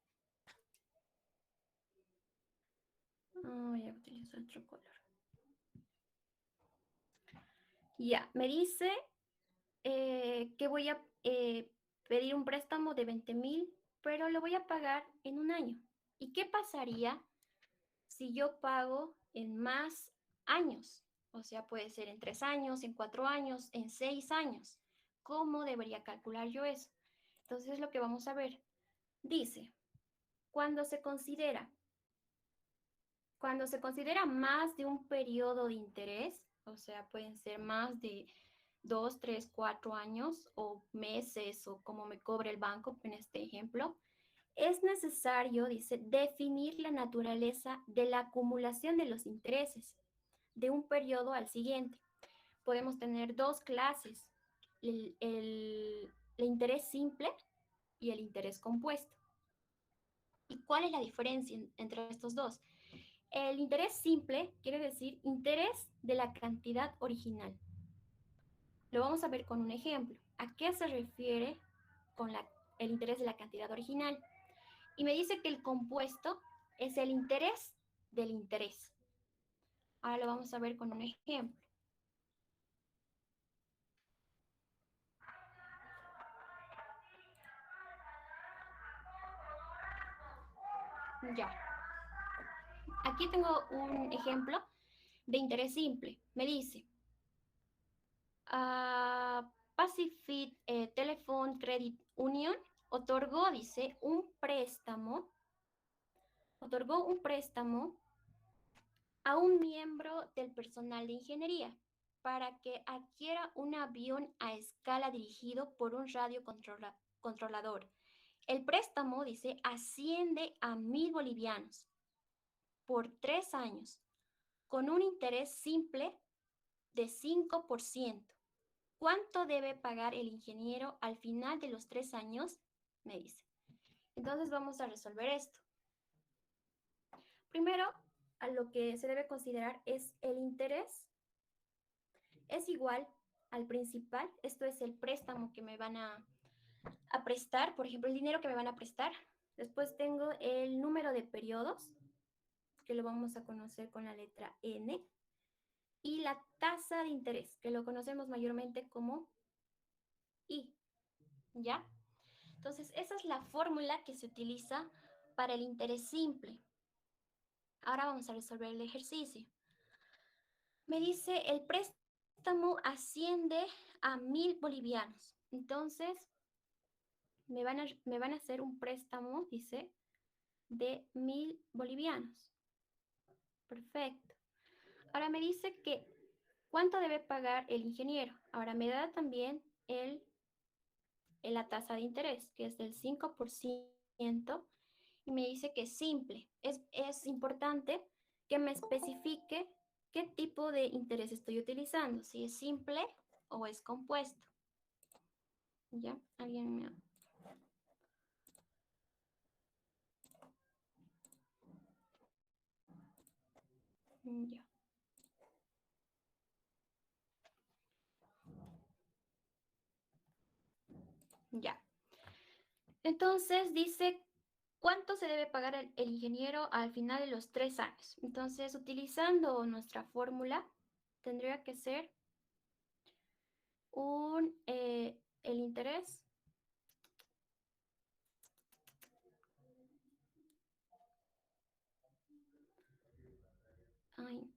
Voy a utilizar otro color. Ya, me dice que voy a pedir un préstamo de 20.000, pero lo voy a pagar en un año. ¿Y qué pasaría si yo pago en más años? O sea, puede ser en 3 años, en 4 años, en 6 años. ¿Cómo debería calcular yo eso? Entonces, es lo que vamos a ver. Dice, cuando se considera más de un periodo de interés, o sea, pueden ser más de 2, 3, 4 años o meses o como me cobre el banco en este ejemplo, es necesario, dice, definir la naturaleza de la acumulación de los intereses de un periodo al siguiente. Podemos tener dos clases, el interés simple y el interés compuesto. ¿Y cuál es la diferencia entre estos dos? El interés simple quiere decir interés de la cantidad original. Lo vamos a ver con un ejemplo. ¿A qué se refiere con el interés de la cantidad original? Y me dice que el compuesto es el interés del interés. Ahora lo vamos a ver con un ejemplo. Ya. Aquí tengo un ejemplo de interés simple. Me dice, Pacific Telephone Credit Union otorgó un préstamo a un miembro del personal de ingeniería para que adquiera un avión a escala dirigido por un radiocontrolador. El préstamo, dice, asciende a 1.000 bolivianos por 3 años, con un interés simple de 5%. ¿Cuánto debe pagar el ingeniero al final de los 3 años? Me dice. Entonces vamos a resolver esto. Primero, a lo que se debe considerar es el interés. Es igual al principal. Esto es el préstamo que me van a prestar, por ejemplo, el dinero que me van a prestar. Después tengo el número de periodos, que lo vamos a conocer con la letra N. Y la tasa de interés, que lo conocemos mayormente como I. ¿Ya? Entonces, esa es la fórmula que se utiliza para el interés simple. Ahora vamos a resolver el ejercicio. Me dice, el préstamo asciende a 1.000 bolivianos. Entonces, me van a hacer un préstamo, dice, de 1.000 bolivianos. Perfecto. Ahora me dice que ¿cuánto debe pagar el ingeniero? Ahora me da también la tasa de interés, que es del 5%, y me dice que es simple. Es importante que me especifique qué tipo de interés estoy utilizando, si es simple o es compuesto. ¿Ya? ¿Alguien me... Ya. Ya. Entonces dice, ¿cuánto se debe pagar el ingeniero al final de los 3 años? Entonces, utilizando nuestra fórmula, tendría que ser el interés ay,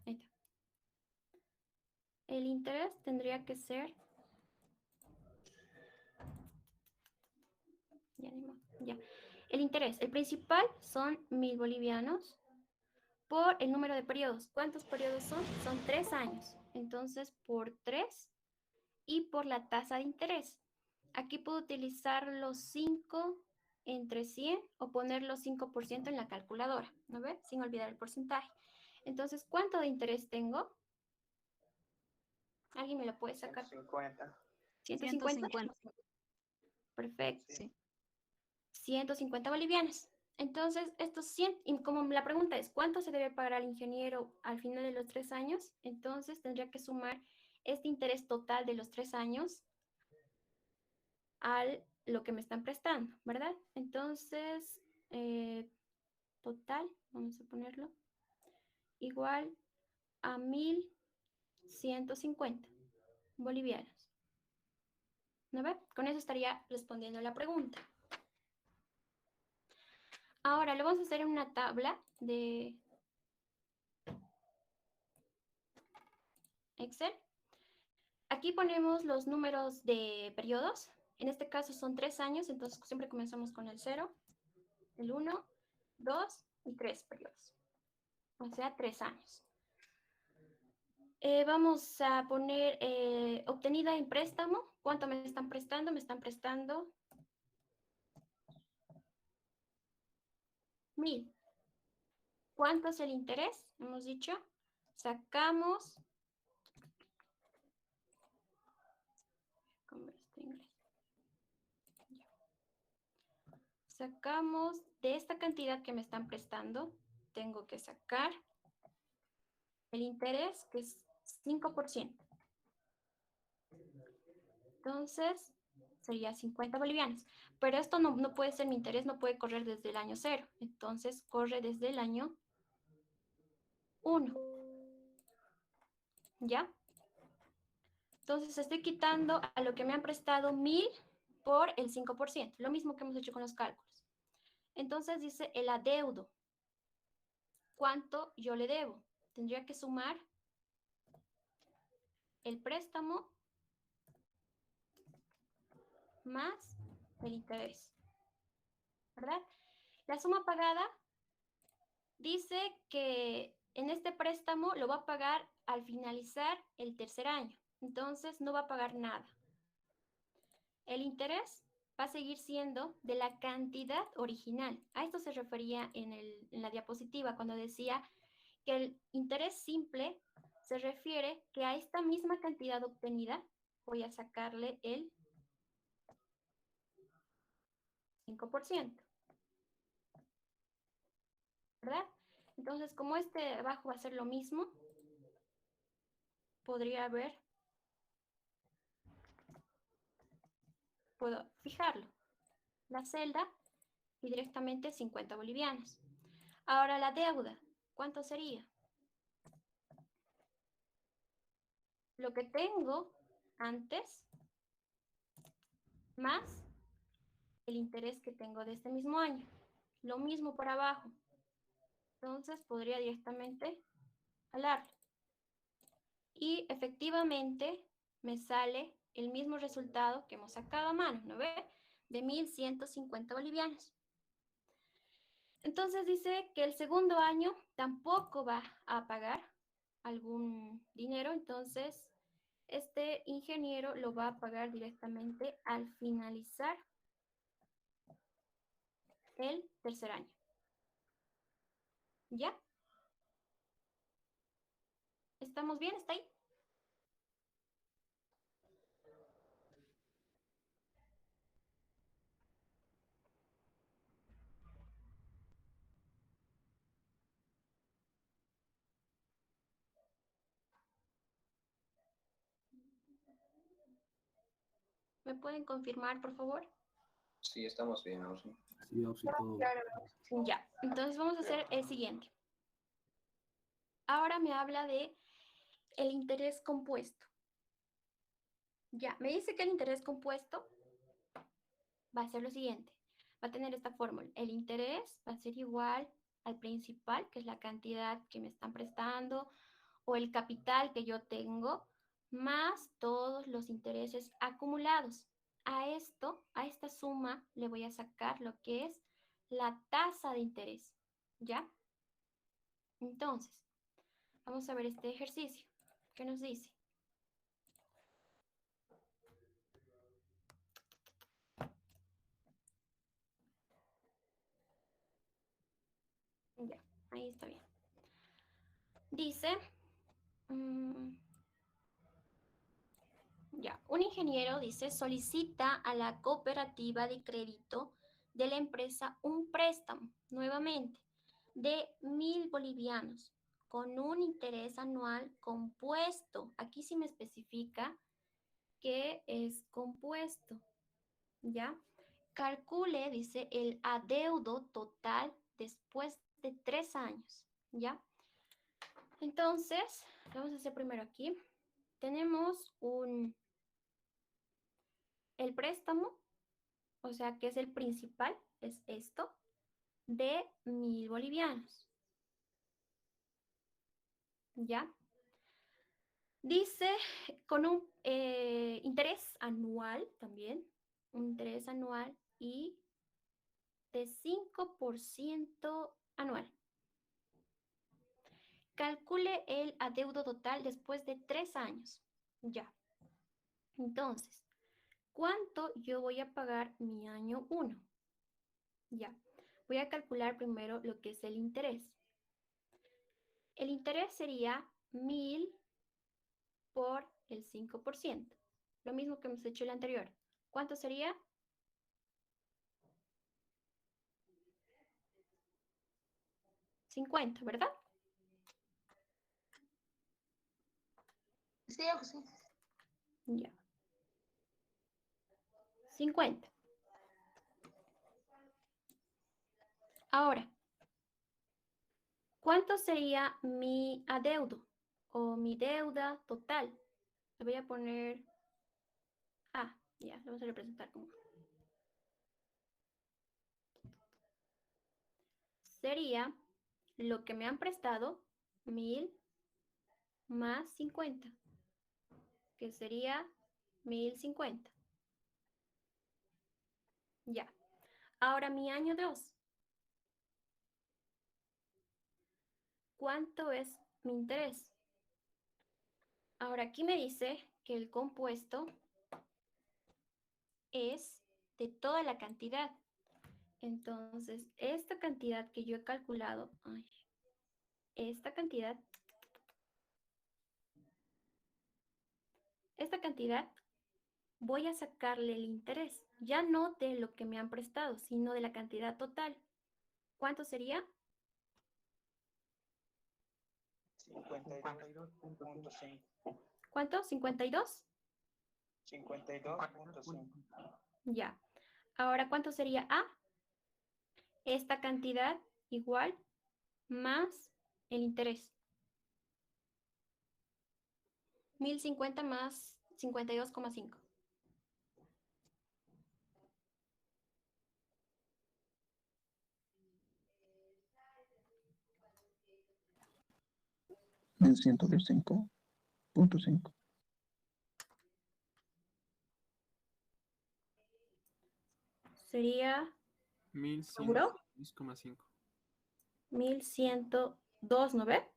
ahí está. El interés tendría que ser ya. El interés, el principal son 1.000 bolivianos por el número de periodos. ¿Cuántos periodos son? Son 3 años. Entonces, por 3 y por la tasa de interés. Aquí puedo utilizar los 5 entre 100 o poner los 5% en la calculadora, ¿no ve? Sin olvidar el porcentaje. Entonces, ¿cuánto de interés tengo? ¿Alguien me lo puede sacar? 150. 150. Perfecto. Sí. 150 bolivianos. Entonces, estos 100, y como la pregunta es, ¿cuánto se debe pagar al ingeniero al final de los 3 años? Entonces, tendría que sumar este interés total de los 3 años a lo que me están prestando, ¿verdad? Entonces, total, vamos a ponerlo, igual a 1.150 bolivianos. ¿No ve? Con eso estaría respondiendo la pregunta. Ahora lo vamos a hacer en una tabla de Excel. Aquí ponemos los números de periodos. En este caso son 3 años, entonces siempre comenzamos con el 0, el 1, 2 y 3 periodos. O sea, 3 años. Vamos a poner obtenida en préstamo. ¿Cuánto me están prestando? Me están prestando 1.000. ¿Cuánto es el interés? Hemos dicho, sacamos, ¿cómo está en inglés? Sacamos de esta cantidad que me están prestando, tengo que sacar el interés, que es 5%. Entonces, sería 50 bolivianos. Pero esto no puede ser mi interés, no puede correr desde el año 0. Entonces, corre desde el año 1. ¿Ya? Entonces, estoy quitando a lo que me han prestado 1.000 por el 5%. Lo mismo que hemos hecho con los cálculos. Entonces, dice el adeudo. ¿Cuánto yo le debo? Tendría que sumar el préstamo más el interés, ¿verdad? La suma pagada dice que en este préstamo lo va a pagar al finalizar el 3er año, entonces no va a pagar nada. El interés va a seguir siendo de la cantidad original. A esto se refería en la diapositiva cuando decía que el interés simple se refiere que a esta misma cantidad obtenida voy a sacarle el 5%, ¿verdad? Entonces, como este de abajo va a ser lo mismo, podría haber, puedo fijarlo, la celda y directamente 50 bolivianos. Ahora la deuda, ¿cuánto sería? Lo que tengo antes más el interés que tengo de este mismo año. Lo mismo por abajo. Entonces podría directamente jalarlo. Y efectivamente me sale el mismo resultado que hemos sacado a mano, ¿no ve? De 1.150 bolivianos. Entonces dice que el segundo año tampoco va a pagar algún dinero, entonces este ingeniero lo va a pagar directamente al finalizar el 3er año. ¿Ya? ¿Estamos bien? ¿Está ahí? ¿Me pueden confirmar, por favor? Sí, estamos bien, Auxi. Sí, Auxi, todo. Ya, entonces vamos a hacer el siguiente. Ahora me habla de el interés compuesto. Ya, me dice que el interés compuesto va a ser lo siguiente. Va a tener esta fórmula. El interés va a ser igual al principal, que es la cantidad que me están prestando, o el capital que yo tengo, más todos los intereses acumulados. A esta suma, le voy a sacar lo que es la tasa de interés, ¿ya? Entonces, vamos a ver este ejercicio. ¿Qué nos dice? Ya, ahí está bien. Dice, ya, un ingeniero dice, solicita a la cooperativa de crédito de la empresa un préstamo, nuevamente, de 1.000 bolivianos con un interés anual compuesto. Aquí sí me especifica que es compuesto, ¿ya? Calcule, dice, el adeudo total después de 3 años, ¿ya? Entonces, vamos a hacer primero aquí. Tenemos el préstamo, o sea, que es el principal, es esto, de 1.000 bolivianos, ¿ya? Dice con un interés anual también, un interés anual y de 5% anual. Calcule el adeudo total después de 3 años. Ya. Entonces, ¿cuánto yo voy a pagar mi año 1? Ya. Voy a calcular primero lo que es el interés. El interés sería 1.000 por el 5%. Lo mismo que hemos hecho el anterior. ¿Cuánto sería? 50, ¿verdad? Sí, sí. Ya. 50. Ahora, ¿cuánto sería mi adeudo o mi deuda total? Le voy a poner A. Ya, lo vamos a representar como A. Sería lo que me han prestado, 1.000 más 50, que sería 1.050. Ya. Ahora mi año 2. ¿Cuánto es mi interés? Ahora aquí me dice que el compuesto es de toda la cantidad. Entonces, esta cantidad que yo he calculado, esta cantidad voy a sacarle el interés, ya no de lo que me han prestado, sino de la cantidad total. ¿Cuánto sería? 52.5. ¿Cuánto? ¿52? 52.5. Ya. Ahora, ¿cuánto sería A? Esta cantidad igual más el interés. 1.050 más 52,5. En 105.5. Sería, ¿seguro? 1106,5. 1.102, ¿no ve?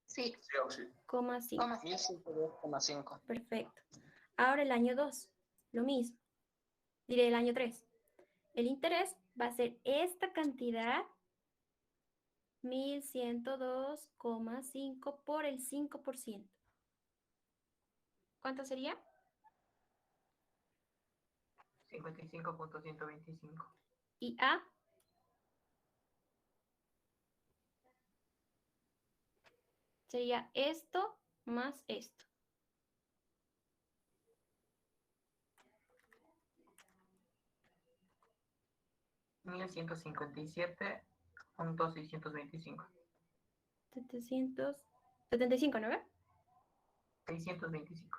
Sí. Sí. 5. 1.102,5. Perfecto. Ahora el año 2, lo mismo. Diré el año 3. El interés va a ser esta cantidad, 1.102,5 por el 5%. ¿Cuánto sería? 55.125. Y A, sería esto más esto. $1.157.625. 775, ¿no ve? 625.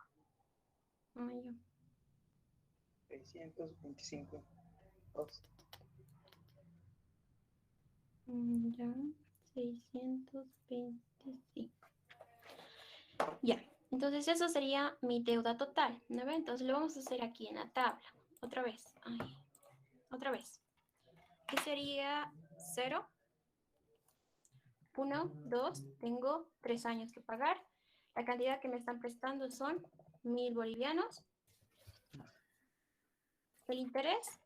Ay, yo. 625. Ya, 625. Ya, entonces eso sería mi deuda total, ¿no ve? Entonces lo vamos a hacer aquí en la tabla. Otra vez. Otra vez. ¿Qué sería 0? 1, 2, tengo 3 años que pagar. La cantidad que me están prestando son 1.000 bolivianos. El interés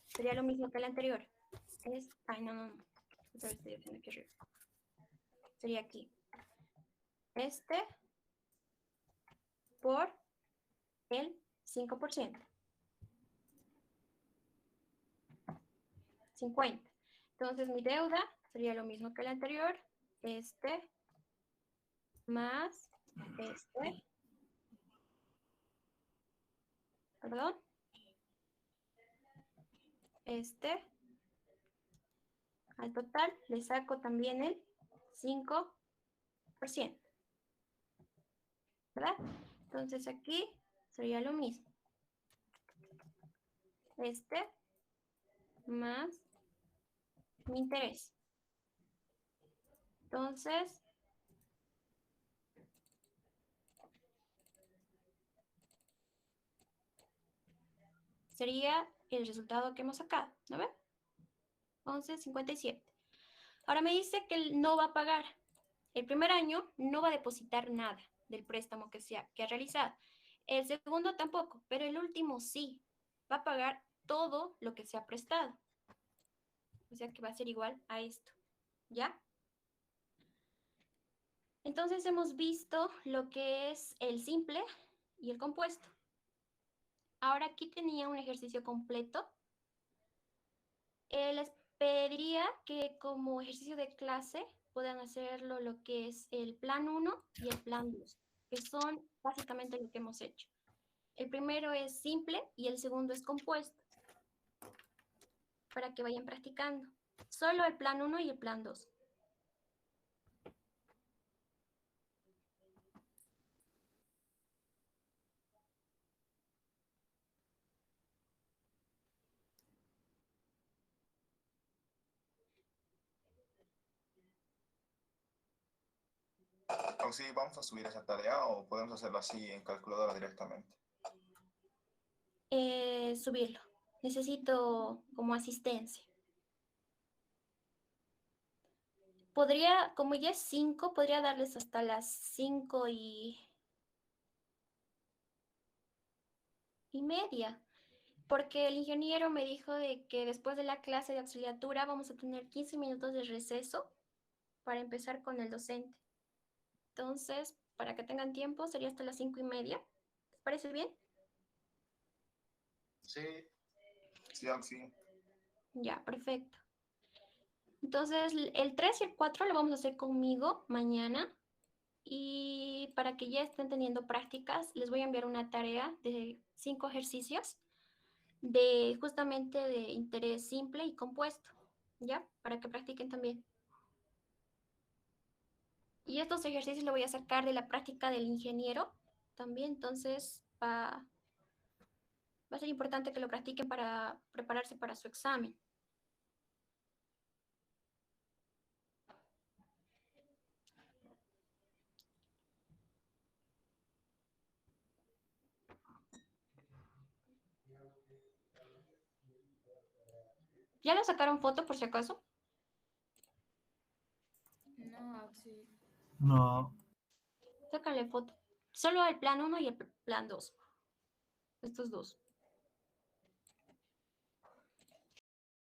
sería lo mismo que el anterior. Ay, no. Otra vez estoy haciendo aquí arriba. Sería aquí. Por el 5%. 50. Entonces mi deuda sería lo mismo que el anterior. Más perdón. Al total le saco también el 5%. ¿Verdad? Entonces aquí sería lo mismo. Más mi interés. Entonces, sería el resultado que hemos sacado, ¿no ven? 11.57. Ahora me dice que él no va a pagar. El primer año no va a depositar nada del préstamo que ha realizado. El segundo tampoco, pero el último sí. Va a pagar todo lo que se ha prestado. O sea que va a ser igual a esto. ¿Ya? Entonces hemos visto lo que es el simple y el compuesto. Ahora aquí tenía un ejercicio completo. Les pediría que como ejercicio de clase puedan hacerlo lo que es el plan 1 y el plan 2, que son básicamente lo que hemos hecho. El primero es simple y el segundo es compuesto, para que vayan practicando. Solo el plan 1 y el plan 2. O sí, vamos a subir esa tarea o podemos hacerlo así en calculadora directamente. Subirlo. Necesito como asistencia. Podría, como ya es 5, podría darles hasta las 5:30. Porque el ingeniero me dijo de que después de la clase de auxiliatura vamos a tener 15 minutos de receso para empezar con el docente. Entonces, para que tengan tiempo, sería hasta las 5:30. ¿Les parece bien? Sí. Sí. Ya, perfecto. Entonces, el 3 y el 4 lo vamos a hacer conmigo mañana. Y para que ya estén teniendo prácticas, les voy a enviar una tarea de 5 ejercicios de justamente de interés simple y compuesto, ¿ya? Para que practiquen también. Y estos ejercicios lo voy a sacar de la práctica del ingeniero también, entonces va a ser importante que lo practiquen para prepararse para su examen. ¿Ya lo sacaron foto por si acaso? No, sí. No. Sácale foto. Solo el plan 1 y el plan 2. Estos dos.